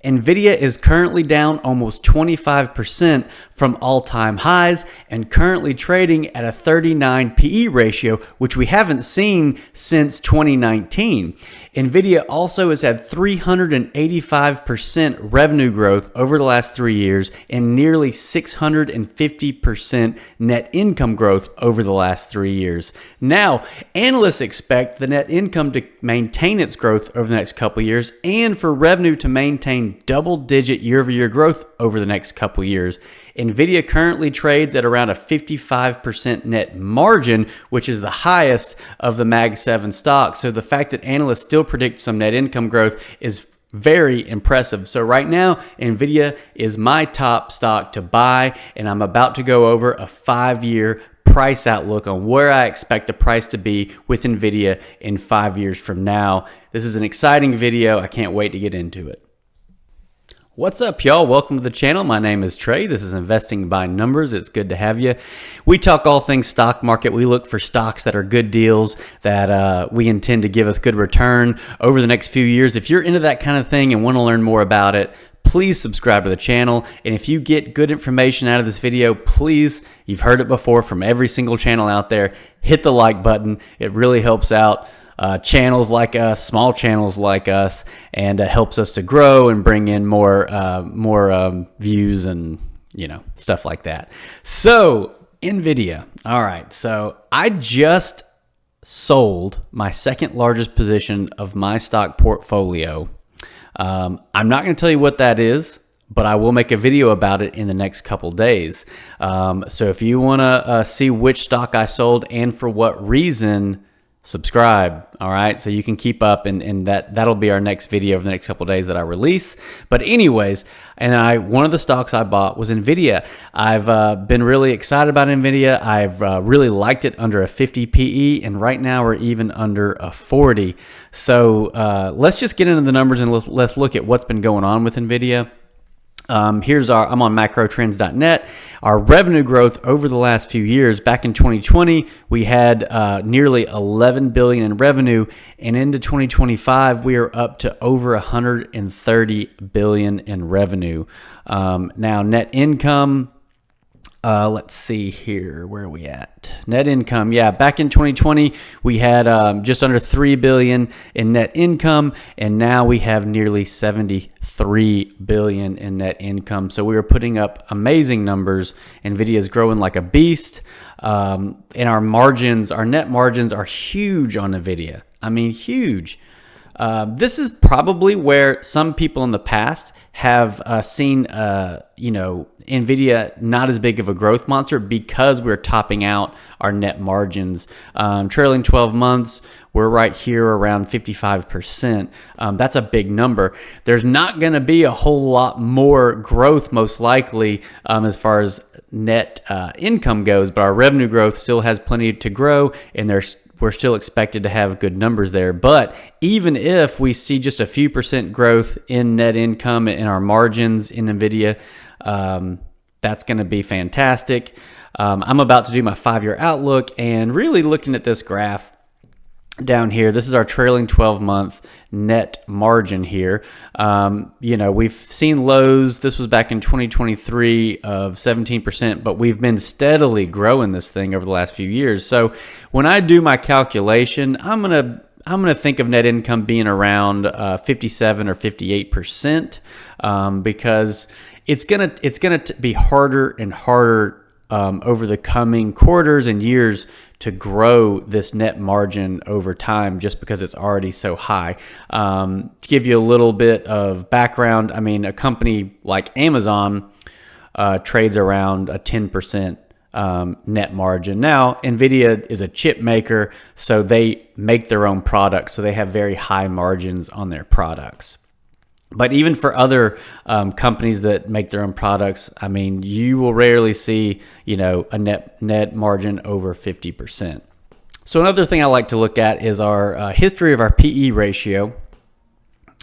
Nvidia is currently down almost 25% from all-time highs and currently trading at a 39 PE ratio, which we haven't seen since 2019. Nvidia also has had 385% revenue growth over the last 3 years and nearly 650% net income growth over the last 3 years. Now, analysts expect the net income to maintain its growth over the next couple of years and for revenue to maintain double-digit year-over-year growth over the next couple of years. Nvidia currently trades at around a 55% net margin, which is the highest of the Mag 7 stocks. So the fact that analysts still predict some net income growth is very impressive. So right now, Nvidia is my top stock to buy, and I'm about to go over a 5-year price outlook on where I expect the price to be with Nvidia in 5 years from now. This is an exciting video. I can't wait to get into it. What's up, y'all? Welcome to the channel. My name is Trey. This is Investing by Numbers. It's good to have you. We talk all things stock market. We look for stocks that are good deals that we intend to give us good return over the next few years. If you're into that kind of thing and want to learn more about it, please subscribe to the channel. And if you get good information out of this video, please, you've heard it before from every single channel out there, hit the like button. It really helps out channels like us, small channels like us, and helps us to grow and bring in more views and stuff like that. So Nvidia. All right, so I just sold my second largest position of my stock portfolio. I'm not going to tell you what that is, but I will make a video about it in the next couple days. So if you want to see which stock I sold and for what reason, subscribe. All right, so you can keep up, and that'll be our next video over the next couple of days that I release. But anyways, and one of the stocks I bought was Nvidia. I've been really excited about Nvidia. I've really liked it under a 50 PE, and right now we're even under a 40. So let's just get into the numbers and let's look at what's been going on with Nvidia. I'm on macrotrends.net. Our revenue growth over the last few years, back in 2020, we had nearly 11 billion in revenue, and into 2025, we are up to over 130 billion in revenue. Now, net income, let's see here, where are we at? Net income, yeah, back in 2020, we had just under 3 billion in net income, and now we have nearly 73 billion in net income. So we are putting up amazing numbers. Nvidia is growing like a beast, and our net margins are huge on Nvidia. I mean, huge. This is probably where some people in the past have seen, Nvidia not as big of a growth monster because we're topping out our net margins. Trailing 12 months, we're right here around 55%. That's a big number. There's not going to be a whole lot more growth, most likely, as far as net income goes, but our revenue growth still has plenty to grow, and we're still expected to have good numbers there. But even if we see just a few percent growth in net income and our margins in Nvidia, that's going to be fantastic. I'm about to do my 5-year outlook, and really looking at this graph down here, this is our trailing 12-month net margin here. We've seen lows. This was back in 2023 of 17%, but we've been steadily growing this thing over the last few years. So when I do my calculation, I'm gonna think of net income being around 57 or 58%, because it's gonna be harder and harder over the coming quarters and years to grow this net margin over time, just because it's already so high. To give you a little bit of background, I mean, a company like Amazon trades around a 10% net margin. Now, Nvidia is a chip maker, so they make their own products, so they have very high margins on their products. But even for other companies that make their own products, I mean, you will rarely see, a net margin over 50%. So another thing I like to look at is our history of our PE ratio.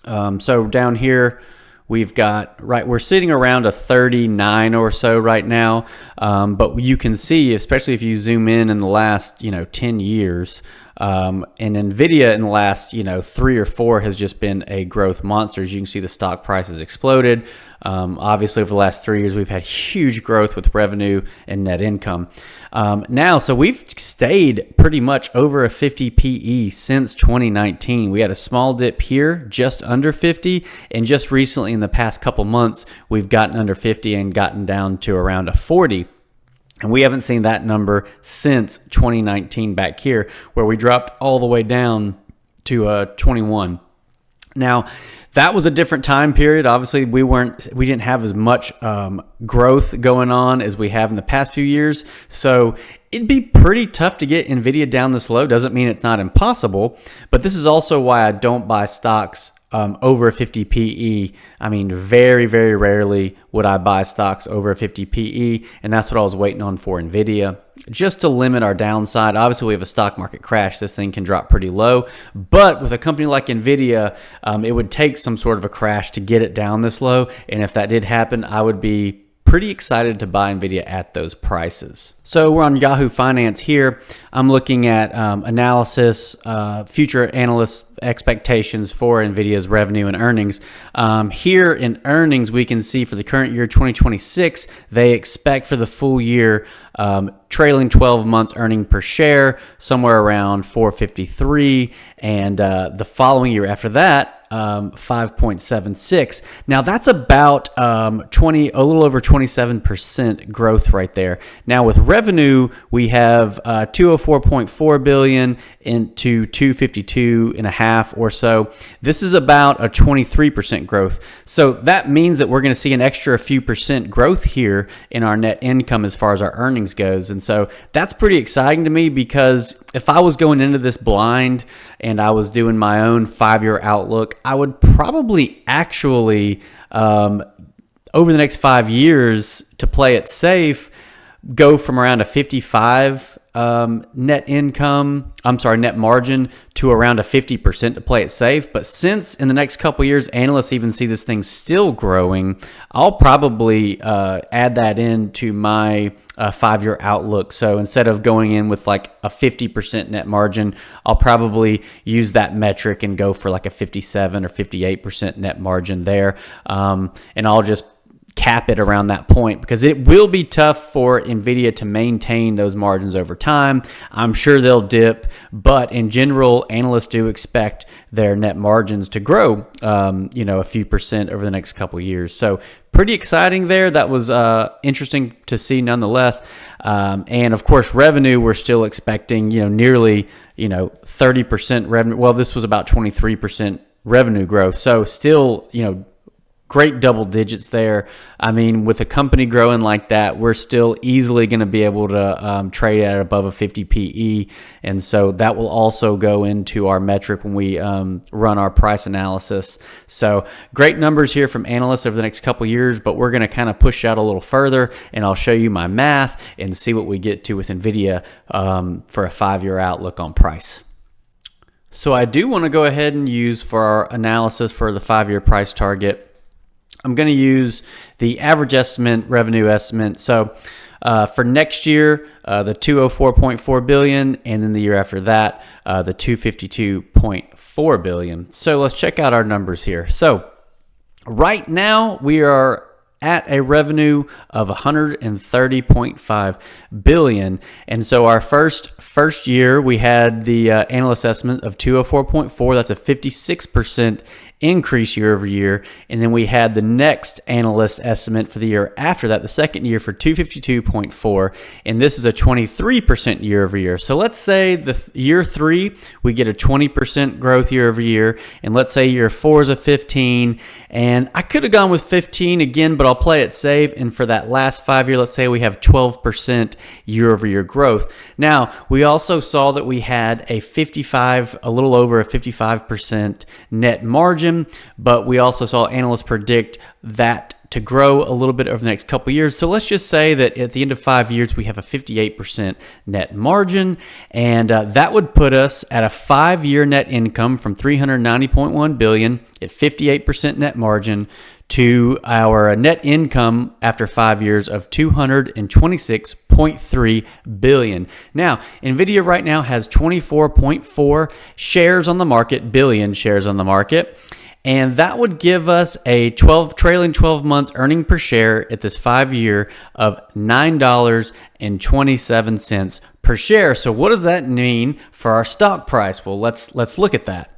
So down here, we've got, we're sitting around a 39 or so right now. But you can see, especially if you zoom in the last, 10 years, And Nvidia in the last 3 or 4 has just been a growth monster. As you can see, the stock price has exploded. Obviously, over the last 3 years, we've had huge growth with revenue and net income. So we've stayed pretty much over a 50 PE since 2019. We had a small dip here, just under 50, and just recently in the past couple months, we've gotten under 50 and gotten down to around a 40. And we haven't seen that number since 2019 back here, where we dropped all the way down to 21. Now, that was a different time period. Obviously, we didn't have as much growth going on as we have in the past few years. So it'd be pretty tough to get Nvidia down this low. Doesn't mean it's not impossible, but this is also why I don't buy stocks over a 50 PE. I mean, very, very rarely would I buy stocks over a 50 PE, and that's what I was waiting on for Nvidia, just to limit our downside. Obviously, we have a stock market crash. This thing can drop pretty low, but with a company like Nvidia, it would take some sort of a crash to get it down this low, and if that did happen, I would be pretty excited to buy Nvidia at those prices. So we're on Yahoo Finance here. I'm looking at analysis, future analyst expectations for Nvidia's revenue and earnings. Here in earnings, we can see for the current year, 2026, they expect for the full year, trailing 12 months earning per share, somewhere around 453, and the following year after that, 5.76. Now that's about a little over 27% growth right there. Now with revenue, we have 204.4 billion into 252.5 or so. This is about a 23% growth. So that means that we're going to see an extra few percent growth here in our net income as far as our earnings goes. And so that's pretty exciting to me, because if I was going into this blind and I was doing my own 5-year outlook, I would probably actually, over the next 5 years, to play it safe, go from around a 55 net margin to around a 50% to play it safe. But since in the next couple years, analysts even see this thing still growing, I'll probably add that into my 5-year outlook. So instead of going in with like a 50% net margin, I'll probably use that metric and go for like a 57 or 58% net margin there. And I'll just cap it around that point, because it will be tough for Nvidia to maintain those margins over time. I'm sure they'll dip, but in general, analysts do expect their net margins to grow, a few percent over the next couple of years. So pretty exciting there. That was interesting to see nonetheless. And of course, revenue, we're still expecting, nearly, 30% revenue. Well, this was about 23% revenue growth. So still, great double digits there. I mean, with a company growing like that, we're still easily going to be able to trade at above a 50 PE. And so that will also go into our metric when we run our price analysis. So great numbers here from analysts over the next couple years, but we're going to kind of push out a little further, and I'll show you my math and see what we get to with Nvidia for a 5-year outlook on price. So I do want to go ahead and use for our analysis for the 5-year price target, I'm going to use the average estimate, revenue estimate. So for next year, the 204.4 billion, and then the year after that, the 252.4 billion. So let's check out our numbers here. So right now we are at a revenue of 130.5 billion. And so our first year, we had the analyst estimate of 204.4. That's a 56% increase year over year. And then we had the next analyst estimate for the year after that, the second year, for 252.4. And this is a 23% year over year. So let's say the year 3, we get a 20% growth year over year. And let's say year 4 is a 15. And I could have gone with 15 again, but I'll play it safe. And for that last 5 year, let's say we have 12% year over year growth. Now, we also saw that we had a little over a 55% net margin, but we also saw analysts predict that to grow a little bit over the next couple years. So let's just say that at the end of 5 years, we have a 58% net margin, and that would put us at a 5-year net income from $390.1 billion at 58% net margin to our net income after 5 years of $226.3 billion. Now, Nvidia right now has 24.4 shares on the market, billion shares on the market. And that would give us a trailing 12 months earning per share at this 5-year of $9.27 per share. So what does that mean for our stock price? Well, let's look at that.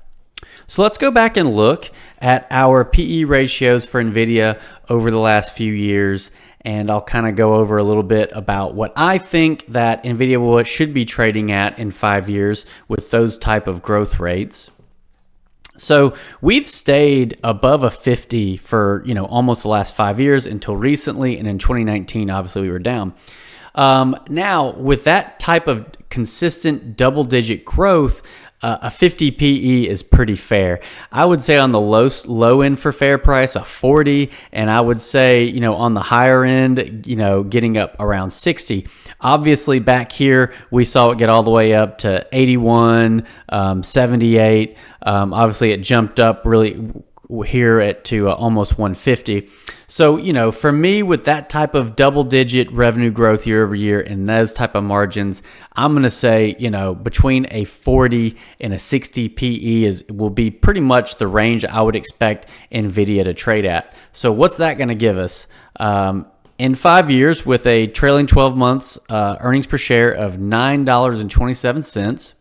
So let's go back and look at our PE ratios for Nvidia over the last few years. And I'll kind of go over a little bit about what I think that Nvidia should be trading at in 5 years with those type of growth rates. So we've stayed above a 50 for, almost the last 5 years until recently. And in 2019, obviously we were down. Now with that type of consistent double-digit growth, a 50 PE is pretty fair. I would say on the low end for fair price, a 40, and I would say, on the higher end, getting up around 60. Obviously back here, we saw it get all the way up to 81, 78. Obviously it jumped up really here to almost 150. So, for me, with that type of double-digit revenue growth year over year and those type of margins, I'm going to say, between a 40 and a 60 PE will be pretty much the range I would expect Nvidia to trade at. So what's that going to give us? In 5 years, with a trailing 12 months earnings per share of $9.27,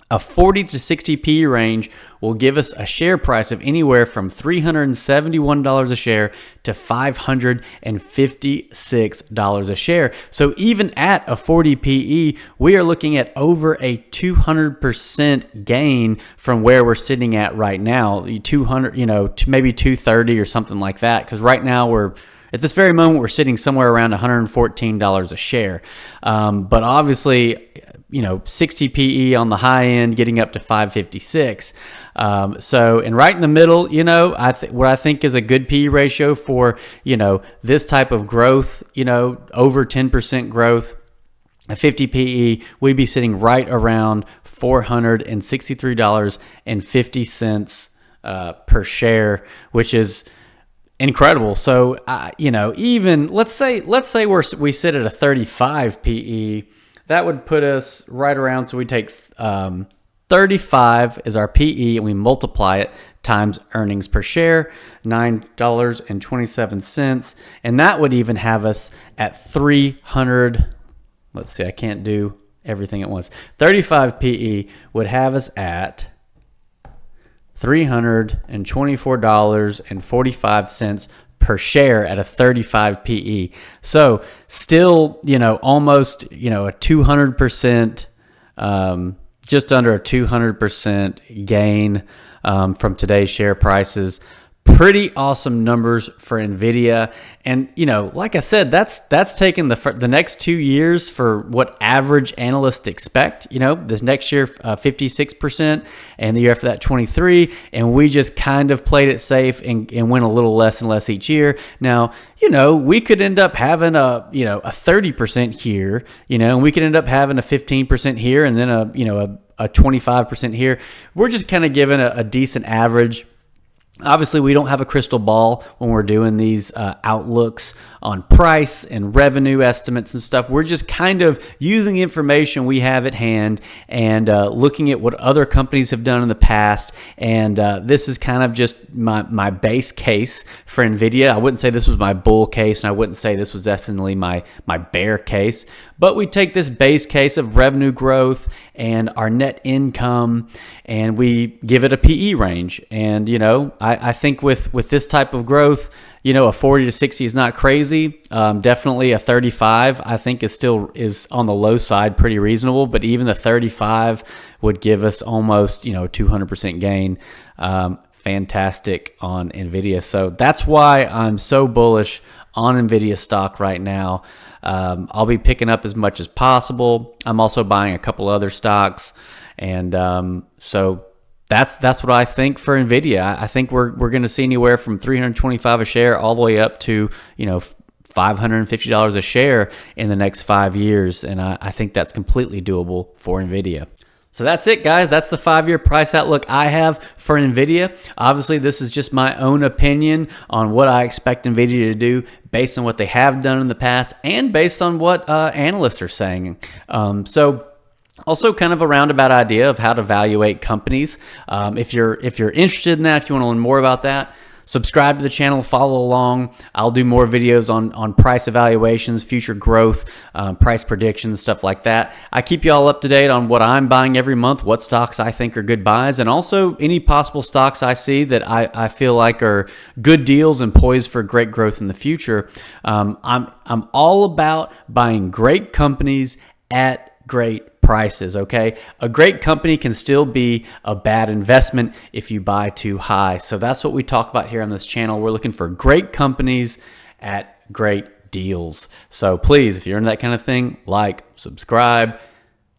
a 40 to 60 PE range will give us a share price of anywhere from $371 a share to $556 a share. So even at a 40 PE, we are looking at over a 200% gain from where we're sitting at right now. 200, maybe 230 or something like that. Because right now at this very moment, we're sitting somewhere around $114 a share. But obviously, 60 PE on the high end, getting up to 556. And right in the middle, what I think is a good PE ratio for, this type of growth, over 10% growth, a 50 PE, we'd be sitting right around $463.50 per share, which is incredible. So, even let's say we sit at a 35 PE. That would put us right around, so we take 35 as our PE and we multiply it times earnings per share, $9.27. And that would even have us at 300. Let's see, I can't do everything at once. 35 PE would have us at $324.45 per share at a 35 PE. So still, almost, a 200%, just under a 200% gain from today's share prices. Pretty awesome numbers for Nvidia. And, like I said, that's taken the next 2 years for what average analysts expect. This next year, 56%, and the year after that, 23%. And we just kind of played it safe and went a little less and less each year. Now, we could end up having a 30% here, and we could end up having a 15% here and then a 25% here. We're just kind of given a decent average. Obviously, we don't have a crystal ball when we're doing these outlooks on price and revenue estimates and stuff. We're just kind of using the information we have at hand and looking at what other companies have done in the past. And this is kind of just my base case for Nvidia. I wouldn't say this was my bull case, and I wouldn't say this was definitely my bear case. But we take this base case of revenue growth and our net income, and we give it a PE range. And, I think with this type of growth, a 40 to 60 is not crazy. Definitely a 35, I think is on the low side, pretty reasonable. But even the 35 would give us almost, 200% gain. Fantastic on Nvidia. So that's why I'm so bullish on Nvidia stock right now. I'll be picking up as much as possible. I'm also buying a couple other stocks. And so That's what I think for Nvidia. I think we're going to see anywhere from $325 a share all the way up to, $550 a share in the next 5 years, and I think that's completely doable for Nvidia. So that's it, guys. That's the 5-year price outlook I have for Nvidia. Obviously, this is just my own opinion on what I expect Nvidia to do based on what they have done in the past and based on what analysts are saying. So also kind of a roundabout idea of how to evaluate companies. If you're interested in that, if you want to learn more about that, subscribe to the channel, follow along. I'll do more videos on price evaluations, future growth, price predictions, stuff like that. I keep you all up to date on what I'm buying every month, what stocks I think are good buys, and also any possible stocks I see that I feel like are good deals and poised for great growth in the future. I'm all about buying great companies at great prices, okay? A great company can still be a bad investment if you buy too high. So that's what we talk about here on this channel. We're looking for great companies at great deals. So please, if you're into that kind of thing, like, subscribe,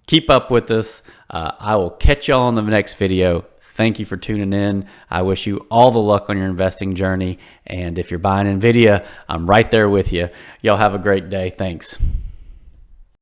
keep up with us. I will catch y'all on the next video. Thank you for tuning in. I wish you all the luck on your investing journey. And if you're buying Nvidia, I'm right there with you. Y'all have a great day. Thanks.